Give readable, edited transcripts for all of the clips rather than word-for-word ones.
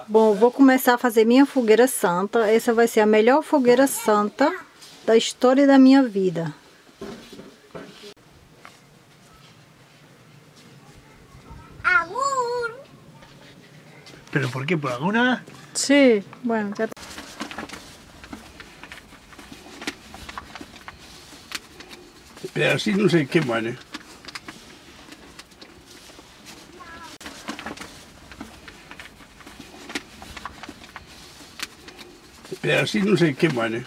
Bom, vou começar a fazer minha fogueira santa. Essa vai ser a melhor fogueira santa da história da minha vida. ¡Agur! ¿Pero por qué? ¿Por alguna? Sí, bueno, ya... Pero así no se queman, ¿eh? Pero así no se queman, ¿eh?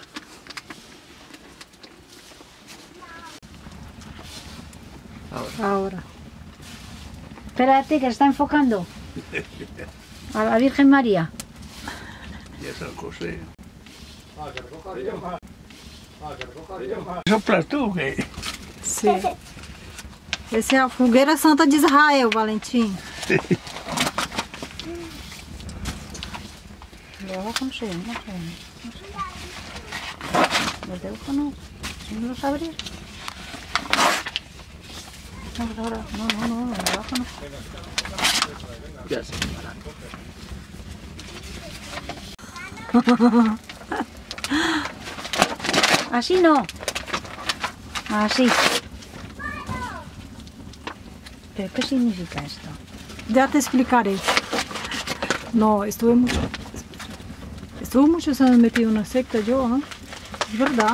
Ahora. Espérate, que se está enfocando. A la Virgen María. Y a San José. ¿Soplas tú o qué? Sí. Essa é a fogueira santa de Israel, Valentim. Lo hago con su, no sé. Los teléfonos, ¿no los abrir? No, ahora, no, abajo no. Ya sé. Así no. Así. ¿Pero qué significa esto? Ya te explicaré. No, estuve muchos años metido en una secta yo, ¿no? Es verdad.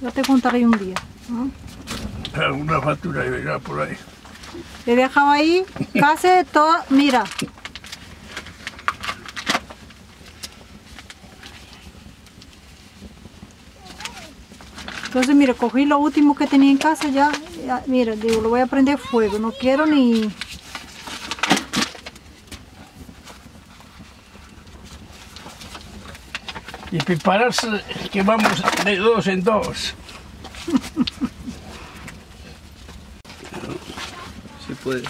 Ya te contaré un día, ¿no? Alguna factura llegará por ahí. He dejado ahí casi todo, mira. Entonces, mira, cogí lo último que tenía en casa ya, mira, digo, lo voy a prender fuego, no quiero ni... Y prepararse que vamos de dos en dos. Se puede.